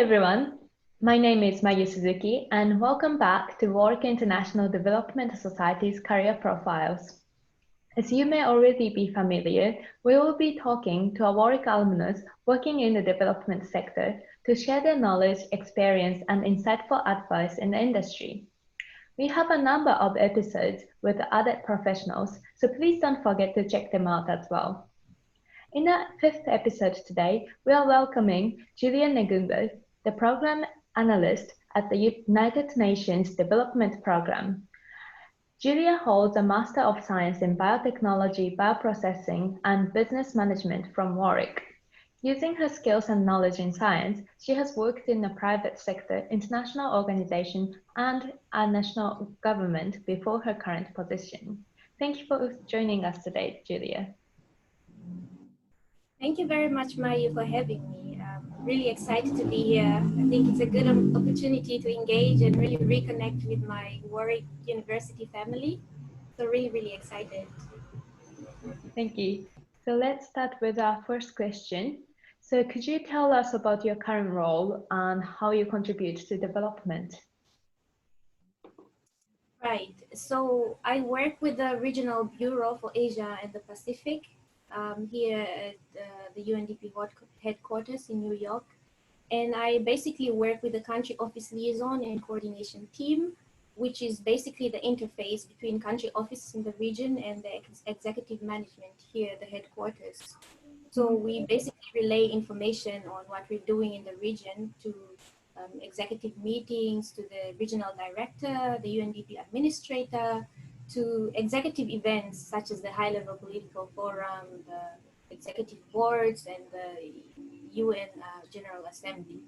everyone, my name is Mayu Suzuki and welcome back to Warwick International Development Society's Career Profiles. As you may already be familiar, we will be talking to our Warwick alumnus working in the development sector to share their knowledge, experience and insightful advice in the industry. We have a number of episodes with other professionals, so please don't forget to check them out as well. In our fifth episode today, we are welcoming Julia Negumbo, the Programme Analyst at the United Nations Development Programme. Julia holds a Master of Science in Biotechnology, Bioprocessing, and Business Management from Warwick. Using her skills and knowledge in science, she has worked in the private sector, international organization, and a national government before her current position. Thank you for joining us today, Julia. Thank you very much, Mayu, for having me. I'm really excited to be here. I think it's a good opportunity to engage and really reconnect with my Warwick University family. So really excited. Thank you. So let's start with our first question. So could you tell us about your current role and how you contribute to development? Right. So I work with the Regional Bureau for Asia and the Pacific here at the UNDP headquarters in New York. And I basically work with the country office liaison and coordination team, which is basically the interface between country offices in the region and the executive management here at the headquarters. So we basically relay information on what we're doing in the region to executive meetings, to the regional director, the UNDP administrator, to executive events such as the high-level political forum, the executive boards, and the UN General Assembly.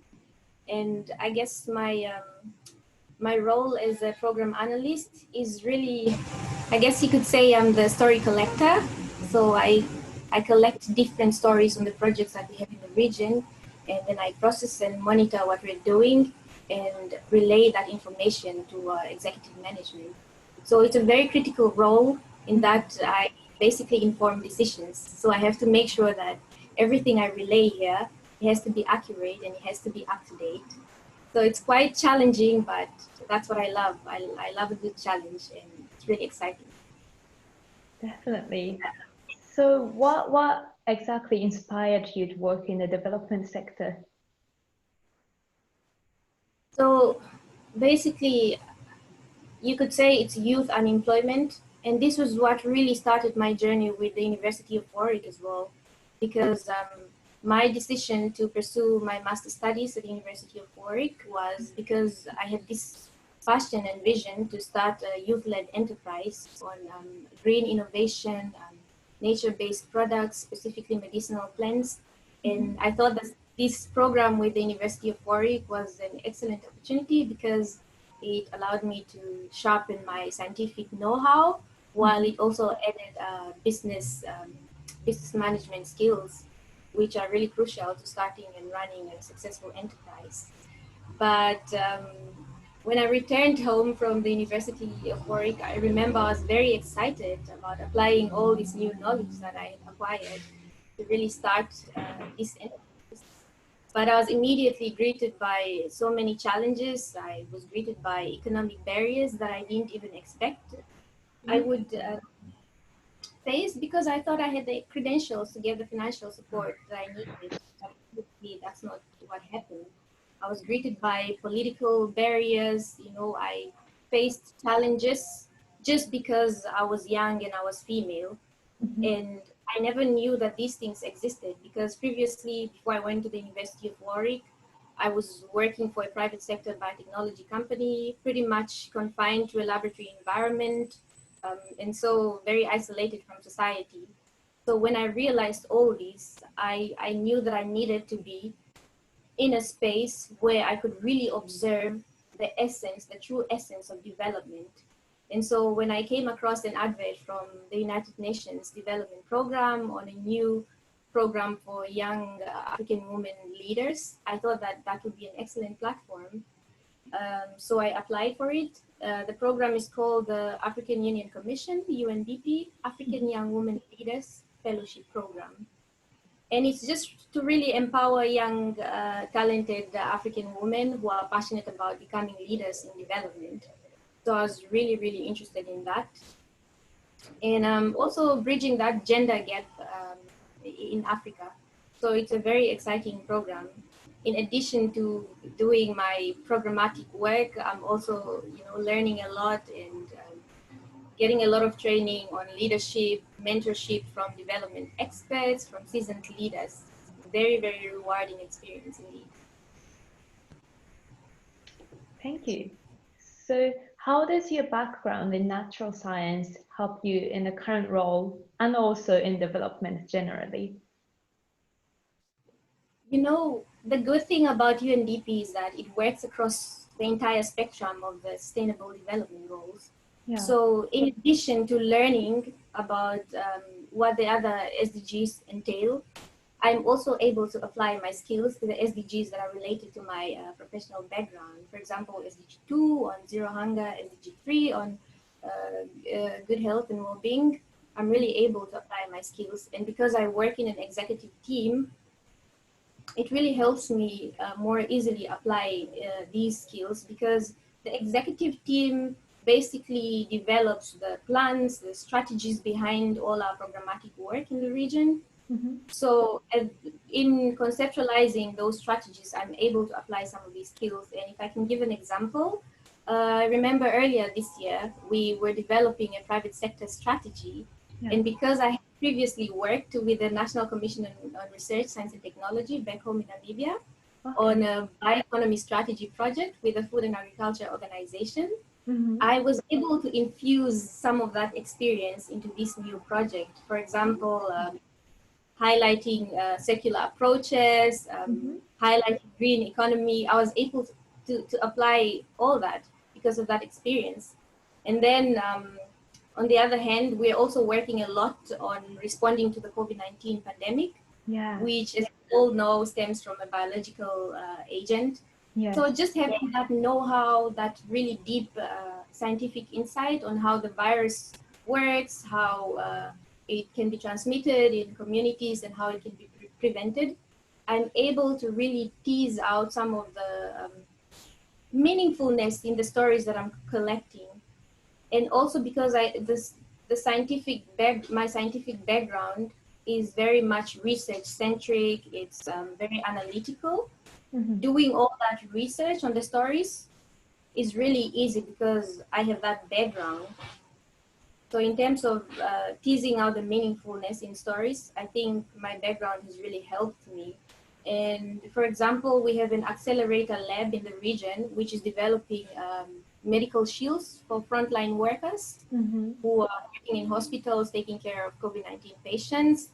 And I guess my role as a program analyst is really, I guess you could say I'm the story collector. So I collect different stories on the projects that we have in the region, and then I process and monitor what we're doing and relay that information to executive management. So it's a very critical role in that I basically inform decisions. So I have to make sure that everything I relay here, it has to be accurate and it has to be up to date. So it's quite challenging, but that's what I love. I love a good challenge and it's really exciting. Definitely. So what exactly inspired you to work in the development sector? So basically, you could say it's youth unemployment. And this was what really started my journey with the University of Warwick as well, because my decision to pursue my master's studies at the University of Warwick was because I had this passion and vision to start a youth-led enterprise on green innovation, nature-based products, specifically medicinal plants. And I thought that this program with the University of Warwick was an excellent opportunity because it allowed me to sharpen my scientific know-how, while it also added business management skills, which are really crucial to starting and running a successful enterprise. But when I returned home from the University of Warwick, I remember I was very excited about applying all this new knowledge that I acquired to really start this enterprise. But I was immediately greeted by so many challenges. I was greeted by economic barriers that I didn't even expect I would face, because I thought I had the credentials to get the financial support that I needed. That's not what happened. I was greeted by political barriers. You know, I faced challenges just because I was young and I was female. And I never knew that these things existed, because previously, before I went to the University of Warwick, I was working for a private sector biotechnology company, pretty much confined to a laboratory environment, and so very isolated from society. So when I realized all this, I knew that I needed to be in a space where I could really observe the essence, the true essence of development. And so when I came across an advert from the United Nations Development Program on a new program for young African women leaders, I thought that that would be an excellent platform. So I applied for it. The program is called the African Union Commission, UNDP, African Young Women Leaders Fellowship Program. And it's just to really empower young, talented African women who are passionate about becoming leaders in development. So I was really, really interested in that. And also bridging that gender gap in Africa. So it's a very exciting program. In addition to doing my programmatic work, I'm also, learning a lot and getting a lot of training on leadership, mentorship from development experts, from seasoned leaders. Very, very rewarding experience indeed. Thank you. So how does your background in natural science help you in the current role and also in development generally? The good thing about UNDP is that it works across the entire spectrum of the sustainable development goals. Yeah. So in addition to learning about what the other SDGs entail, I'm also able to apply my skills to the SDGs that are related to my professional background. For example, SDG 2 on zero hunger, SDG 3 on good health and well-being. I'm really able to apply my skills. And because I work in an executive team, it really helps me more easily apply these skills, because the executive team basically develops the plans, the strategies behind all our programmatic work in the region. Mm-hmm. So in conceptualizing those strategies, I'm able to apply some of these skills. And if I can give an example, I remember earlier this year, we were developing a private sector strategy. Yeah. And because I previously worked with the National Commission on Research, Science and Technology back home in Namibia, on a bioeconomy strategy project with the Food and Agriculture Organization, Mm-hmm. I was able to infuse some of that experience into this new project. For example, highlighting circular approaches, highlighting green economy. I was able to apply all that because of that experience. And then on the other hand, we're also working a lot on responding to the COVID-19 pandemic, which, as we all know, stems from a biological agent. Yes. So just having that know-how, that really deep scientific insight on how the virus works, how it can be transmitted in communities and how it can be prevented, I'm able to really tease out some of the meaningfulness in the stories that I'm collecting. And also because my scientific background is very much research centric. It's very analytical. Mm-hmm. Doing all that research on the stories is really easy because I have that background. So in terms of teasing out the meaningfulness in stories, I think my background has really helped me. And for example, we have an accelerator lab in the region, which is developing medical shields for frontline workers who are working in hospitals, taking care of COVID-19 patients.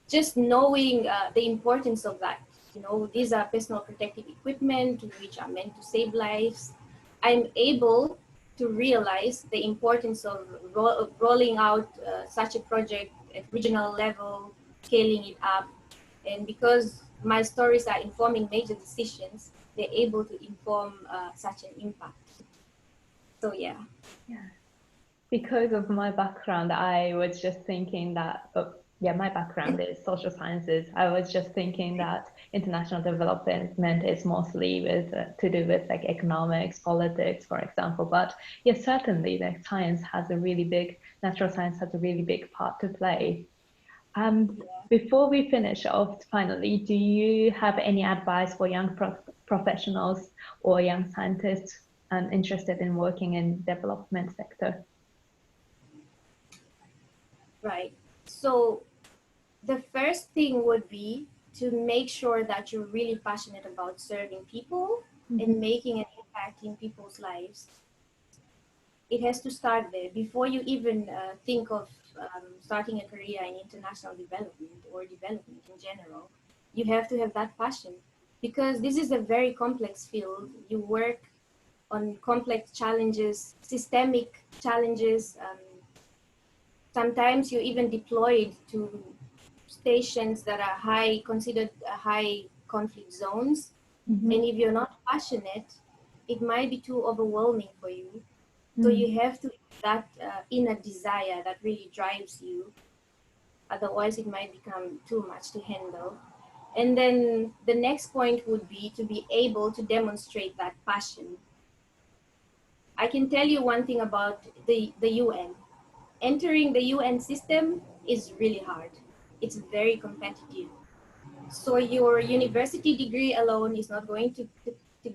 Just knowing the importance of that, these are personal protective equipment which are meant to save lives. I'm able to realize the importance of rolling out such a project at regional level, scaling it up. And because my stories are informing major decisions, they're able to inform such an impact. So yeah. Because of my background, I was just thinking that, my background is social sciences. I was just thinking that international development is mostly to do with like economics, politics, for example. But yes, certainly the natural science has a really big part to play. Before we finish off, finally, do you have any advice for young professionals or young scientists interested in working in development sector? Right. So the first thing would be to make sure that you're really passionate about serving people and making an impact in people's lives. It has to start there before you even think of starting a career in international development or development in general. You have to have that passion, because this is a very complex field. You work on complex challenges, systemic challenges. Sometimes you're even deployed to stations that are considered high conflict zones. And if you're not passionate, it might be too overwhelming for you. So you have to have that inner desire that really drives you. Otherwise, it might become too much to handle. And then the next point would be to be able to demonstrate that passion. I can tell you one thing about the UN. Entering the UN system is really hard. It's very competitive. So your university degree alone is not going to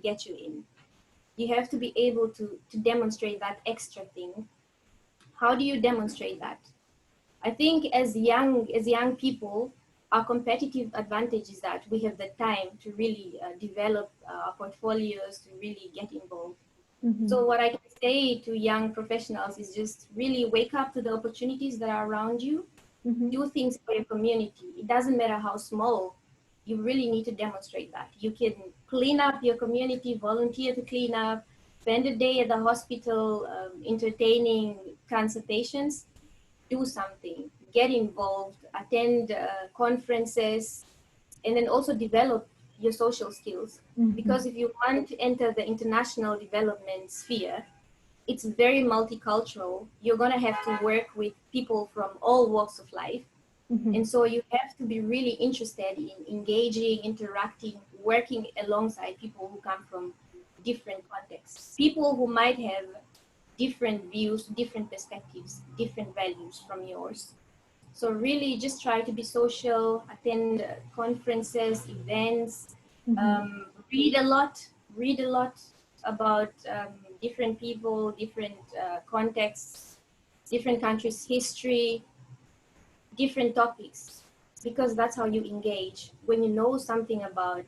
get you in. You have to be able to demonstrate that extra thing. How do you demonstrate that? I think as young people, our competitive advantage is that we have the time to really develop our portfolios, to really get involved. So what I can say to young professionals is just really wake up to the opportunities that are around you. Do things for your community. It doesn't matter how small. You really need to demonstrate that. You can clean up your community, volunteer to clean up, spend a day at the hospital entertaining cancer patients. Do something, get involved, attend conferences, and then also develop your social skills. Because if you want to enter the international development sphere, it's very multicultural. You're going to have to work with people from all walks of life. And so you have to be really interested in engaging, interacting, working alongside people who come from different contexts, people who might have different views, different perspectives, different values from yours. So really just try to be social, attend conferences, events, read a lot about different people, different contexts, different countries' history, different topics, because that's how you engage. When you know something about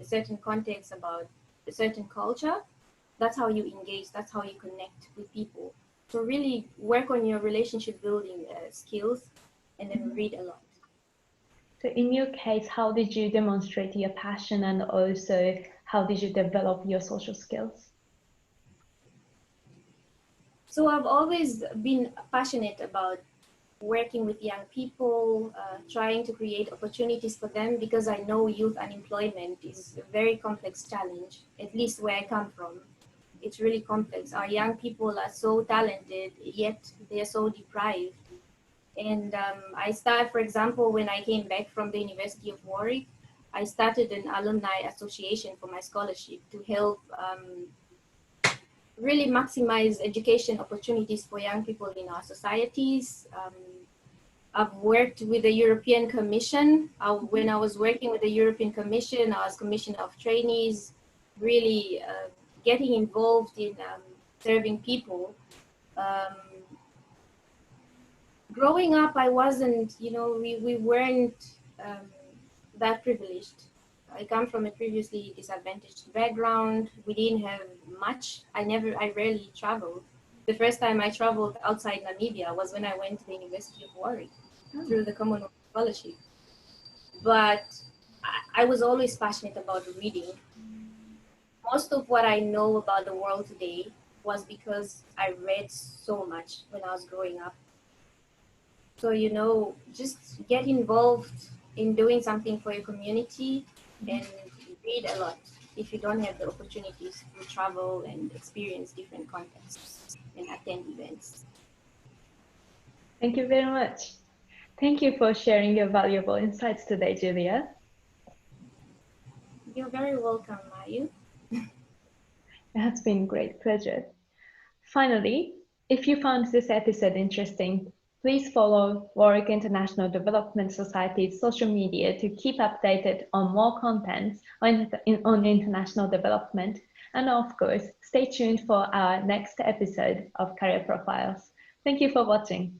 a certain context, about a certain culture, that's how you engage, that's how you connect with people. So really work on your relationship building skills and then read a lot. So in your case, how did you demonstrate your passion, and also how did you develop your social skills? So I've always been passionate about working with young people, trying to create opportunities for them, because I know youth unemployment is a very complex challenge, at least where I come from. It's really complex. Our young people are so talented, yet they're so deprived. And I started, for example, when I came back from the University of Warwick, I started an alumni association for my scholarship to help really maximize education opportunities for young people in our societies. I've worked with the European Commission. When I was working with the European Commission, I was Commissioner of Trainees, really getting involved in serving people. Growing up, I wasn't, we weren't that privileged. I come from a previously disadvantaged background. We didn't have much. I rarely traveled. The first time I traveled outside Namibia was when I went to the University of Warwick through the Commonwealth Scholarship. But I was always passionate about reading. Most of what I know about the world today was because I read so much when I was growing up. So, just get involved in doing something for your community and read a lot if you don't have the opportunities to travel and experience different contexts and attend events. Thank you very much. Thank you for sharing your valuable insights today, Julia. You're very welcome, Mayu. It has been a great pleasure. Finally, if you found this episode interesting, please follow Warwick International Development Society's social media to keep updated on more content on international development. And of course, stay tuned for our next episode of Career Profiles. Thank you for watching.